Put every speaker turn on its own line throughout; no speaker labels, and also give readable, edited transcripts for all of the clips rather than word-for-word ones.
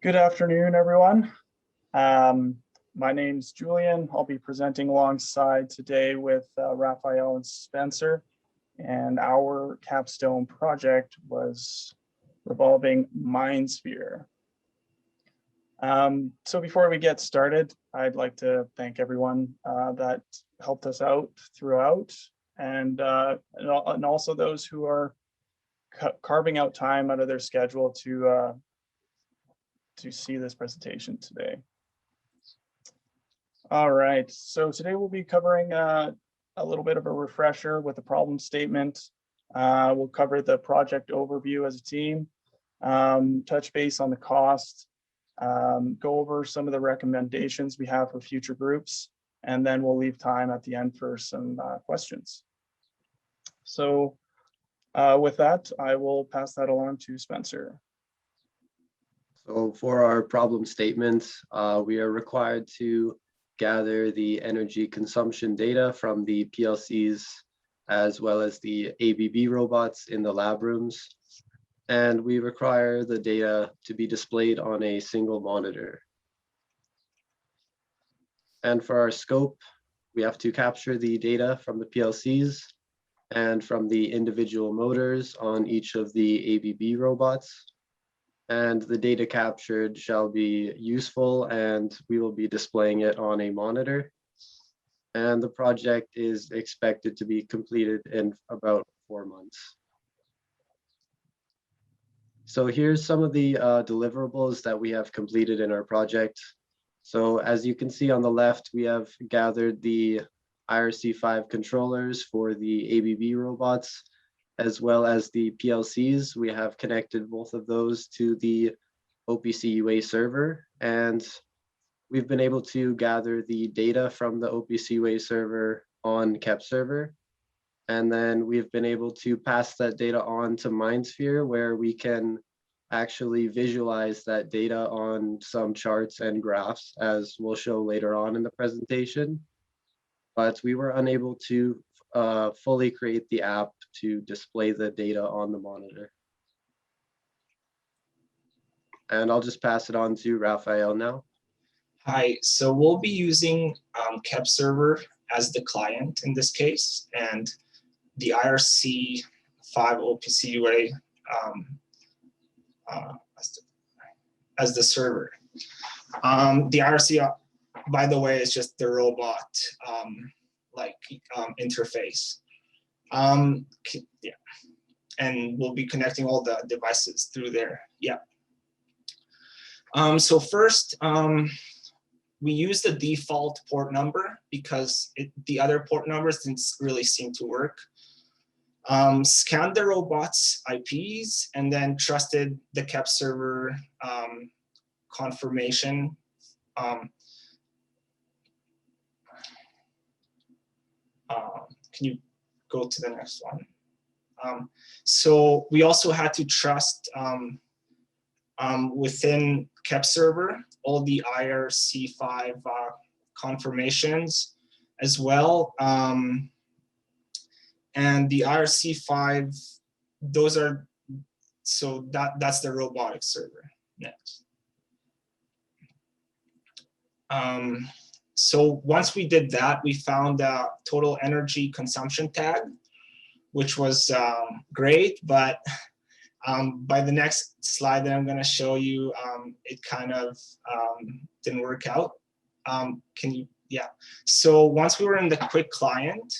Good afternoon, everyone. My name's Julian. I'll be presenting alongside today with Raphael and Spencer, and our capstone project was revolving MindSphere. So before we get started, I'd like to thank everyone that helped us out throughout, and also those who are carving out time out of their schedule to see this presentation today. All right, so today we'll be covering a little bit of a refresher with a problem statement. We'll cover the project overview as a team, touch base on the cost, go over some of the recommendations we have for future groups, and then we'll leave time at the end for some questions. So with that, I will pass that along to Spencer.
So for our problem statement, we are required to gather the energy consumption data from the PLCs as well as the ABB robots in the lab rooms. And we require the data to be displayed on a single monitor. And for our scope, we have to capture the data from the PLCs and from the individual motors on each of the ABB robots. And the data captured shall be useful, and we will be displaying it on a monitor. And the project is expected to be completed in about 4 months. So here's some of the deliverables that we have completed in our project. So as you can see on the left, we have gathered the IRC5 controllers for the ABB robots, as well as the PLCs. We have connected both of those to the OPC UA server, and we've been able to gather the data from the OPC UA server on KEP server. And then we've been able to pass that data on to MindSphere, where we can actually visualize that data on some charts and graphs, as we'll show later on in the presentation. But we were unable to fully create the app to display the data on the monitor. And I'll just pass it on to Raphael now.
Hi, so we'll be using KEP server as the client in this case, and the IRC5 OPC UA as the server. The IRC, by the way, is just the robot interface. Yeah, and we'll be connecting all the devices through there. Yeah. So first, we use the default port number because the other port numbers didn't really seem to work. Scanned the robot's IPs and then trusted the KEP server confirmation. Can you go to the next one? So we also had to trust within KEP server all the IRC5 confirmations as well. And the IRC5, those are, so that's the robotic server. Next. So once we did that, we found a total energy consumption tag, which was great, but by the next slide that I'm going to show you, it kind of didn't work out. Can you, yeah. So once we were in the quick client,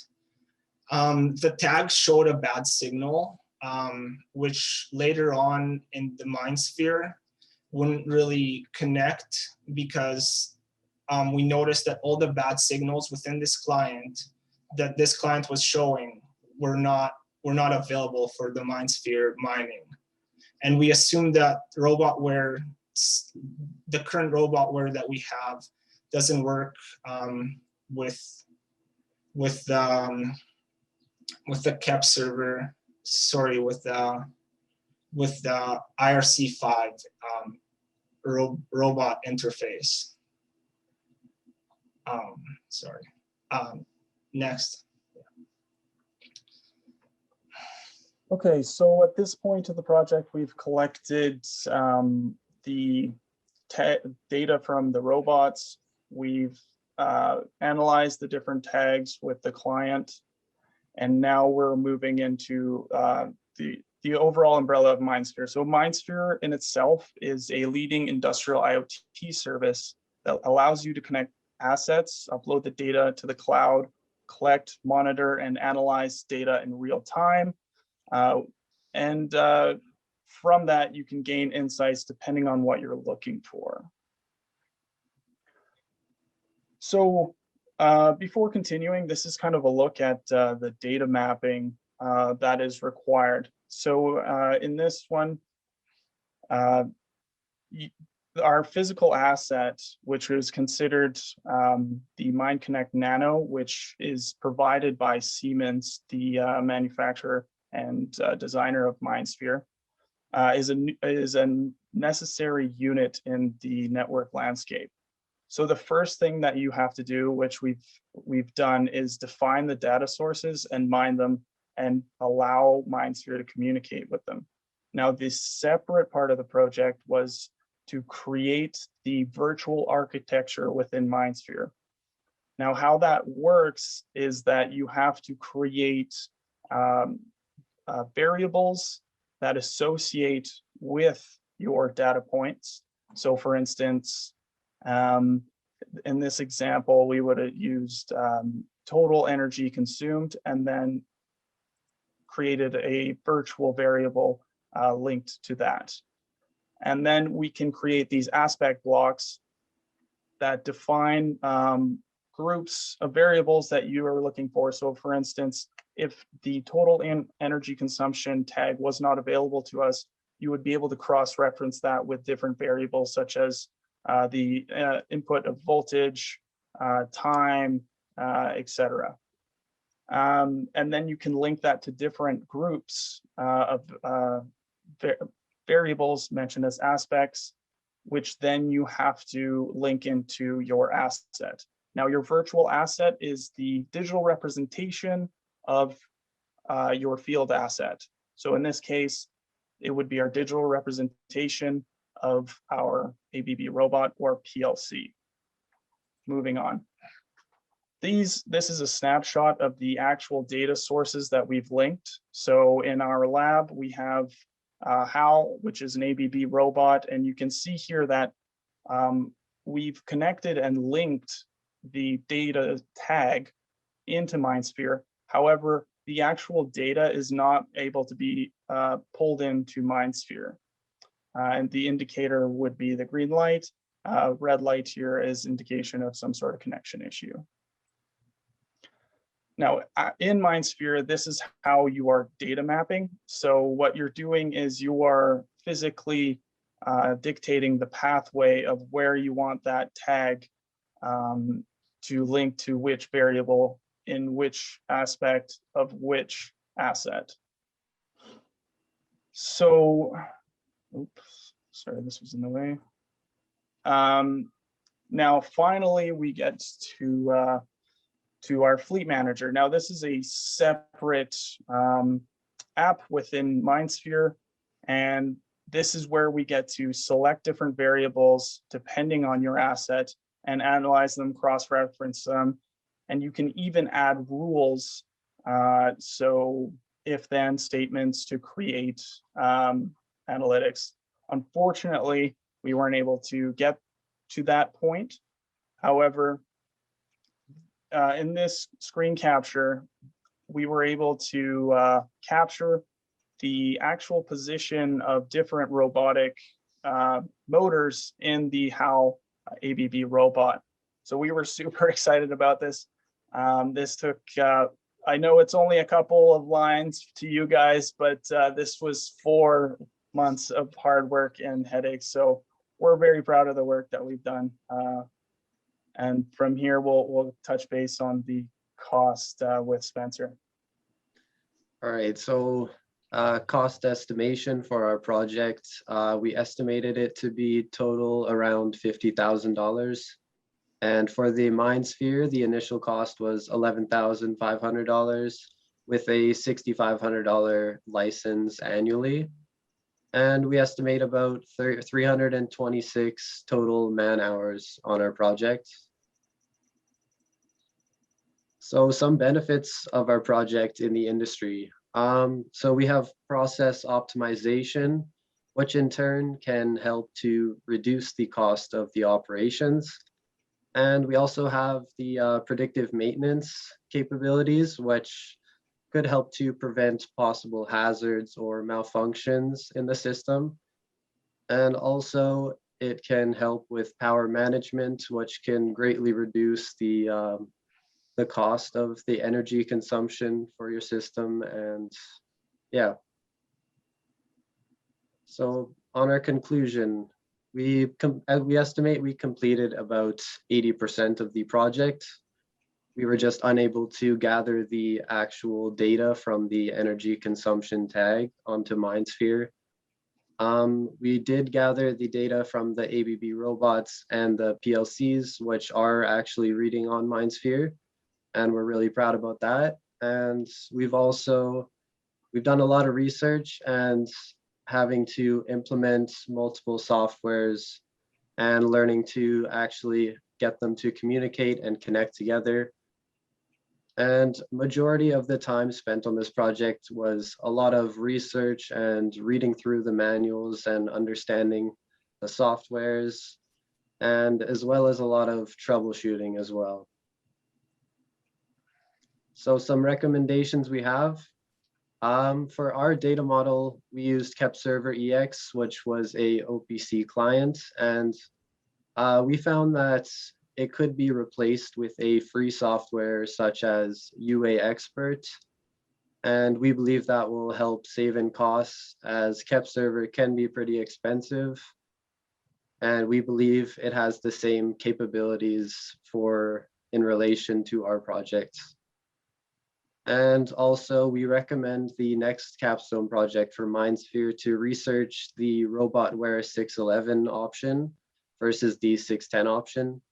the tag showed a bad signal, which later on in the MindSphere wouldn't really connect because we noticed that all the bad signals within this client that this client was showing were not available for the MindSphere mining. And we assumed that robotware, the current robotware that we have doesn't work with the KEP server, sorry, with the IRC5 robot interface. Sorry. Next.
Okay, so at this point of the project, we've collected the data from the robots. We've analyzed the different tags with the client, and now we're moving into the overall umbrella of MindSphere. So MindSphere in itself is a leading industrial IoT service that allows you to connect assets, upload the data to the cloud, collect, monitor, and analyze data in real time. And from that, you can gain insights depending on what you're looking for. So before continuing, this is kind of a look at the data mapping that is required. So in this one, our physical asset, which is considered the MindConnect Nano, which is provided by Siemens, the manufacturer and designer of MindSphere, is a necessary unit in the network landscape. So the first thing that you have to do, which we've done, is define the data sources and mine them and allow MindSphere to communicate with them. Now, the separate part of the project was to create the virtual architecture within MindSphere. Now, how that works is that you have to create variables that associate with your data points. So for instance, in this example, we would have used total energy consumed and then created a virtual variable linked to that. And then we can create these aspect blocks that define groups of variables that you are looking for. So for instance, if the total energy consumption tag was not available to us, you would be able to cross-reference that with different variables such as the input of voltage, time, etc. And then you can link that to different groups of variables mentioned as aspects, which then you have to link into your asset. Now, your virtual asset is the digital representation of your field asset. So in this case, it would be our digital representation of our ABB robot or PLC. Moving on. This is a snapshot of the actual data sources that we've linked. So in our lab, we have HAL, which is an ABB robot, and you can see here that we've connected and linked the data tag into MindSphere. However, the actual data is not able to be pulled into MindSphere. And the indicator would be the green light. Red light here is indication of some sort of connection issue. Now, in MindSphere, this is how you are data mapping. So what you're doing is you are physically dictating the pathway of where you want that tag to link to which variable in which aspect of which asset. So, oops, sorry, this was in the way. Now, finally, we get to our fleet manager. Now, this is a separate app within MindSphere, and this is where we get to select different variables depending on your asset and analyze them, cross-reference them, and you can even add rules. So if-then statements to create analytics. Unfortunately, we weren't able to get to that point. However, in this screen capture, we were able to capture the actual position of different robotic motors in the HAL ABB robot. So we were super excited about this. This took, I know it's only a couple of lines to you guys, but this was 4 months of hard work and headaches. So we're very proud of the work that we've done. And from here, we'll touch base on the cost with Spencer.
All right, so cost estimation for our project, we estimated it to be total around $50,000. And for the MindSphere, the initial cost was $11,500 with a $6,500 license annually. And we estimate about 326 total man hours on our project. So some benefits of our project in the industry. So we have process optimization, which in turn can help to reduce the cost of the operations. And we also have the predictive maintenance capabilities, which could help to prevent possible hazards or malfunctions in the system. And also it can help with power management, which can greatly reduce the cost of the energy consumption for your system. And yeah, so on our conclusion, we estimate we completed about 80% of the project. We were just unable to gather the actual data from the energy consumption tag onto MindSphere. We did gather the data from the ABB robots and the PLCs, which are actually reading on MindSphere, and we're really proud about that. And we've done a lot of research and having to implement multiple softwares and learning to actually get them to communicate and connect together. And majority of the time spent on this project was a lot of research and reading through the manuals and understanding the softwares, and as well as a lot of troubleshooting as well. So some recommendations we have. For our data model, we used KepServer EX, which was a OPC client, and we found that it could be replaced with a free software such as UA Expert, and we believe that will help save in costs, as KepServer can be pretty expensive, and we believe it has the same capabilities in relation to our project. And also, we recommend the next capstone project for MindSphere to research the RobotWare 611 option versus the 610 option.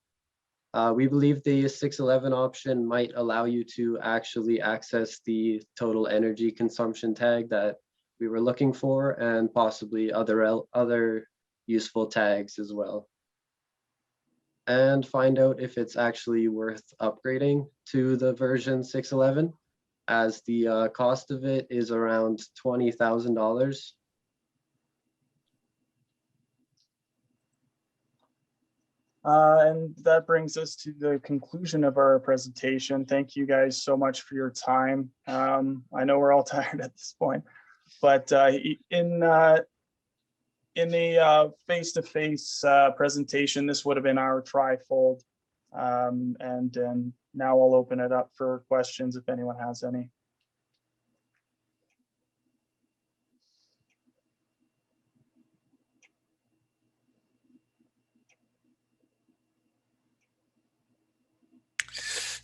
We believe the 611 option might allow you to actually access the total energy consumption tag that we were looking for, and possibly other useful tags as well. And find out if it's actually worth upgrading to the version 611, as the cost of it is around $20,000.
And that brings us to the conclusion of our presentation. Thank you guys so much for your time. I know we're all tired at this point, but in a face-to-face presentation, this would have been our trifold. And now I'll open it up for questions if anyone has any.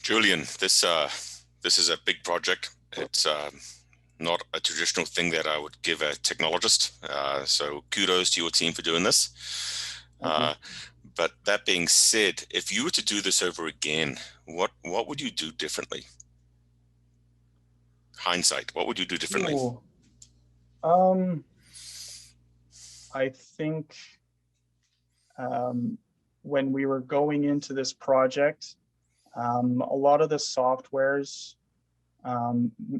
Julian, this is a big project. It's not a traditional thing that I would give a technologist. So kudos to your team for doing this. But that being said, if you were to do this over again, what would you do differently? Hindsight, what would you do differently?
Ooh. I think when we were going into this project, a lot of the softwares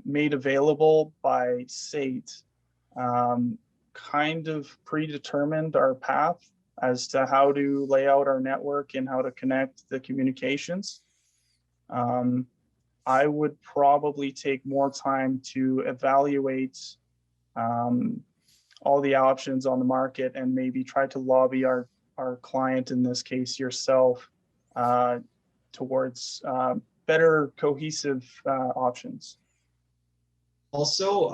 made available by SAIT kind of predetermined our path as to how to lay out our network and how to connect the communications. I would probably take more time to evaluate all the options on the market and maybe try to lobby our client, in this case yourself, towards better cohesive options.
Also,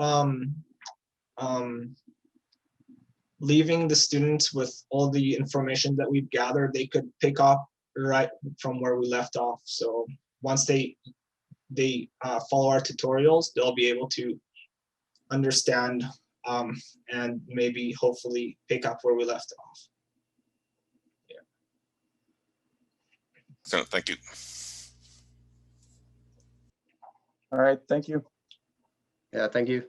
leaving the students with all the information that we've gathered, they could pick up right from where we left off. So once they follow our tutorials, they'll be able to understand and maybe hopefully pick up where we left off. Yeah.
So thank you.
All right, thank you.
Yeah, thank you.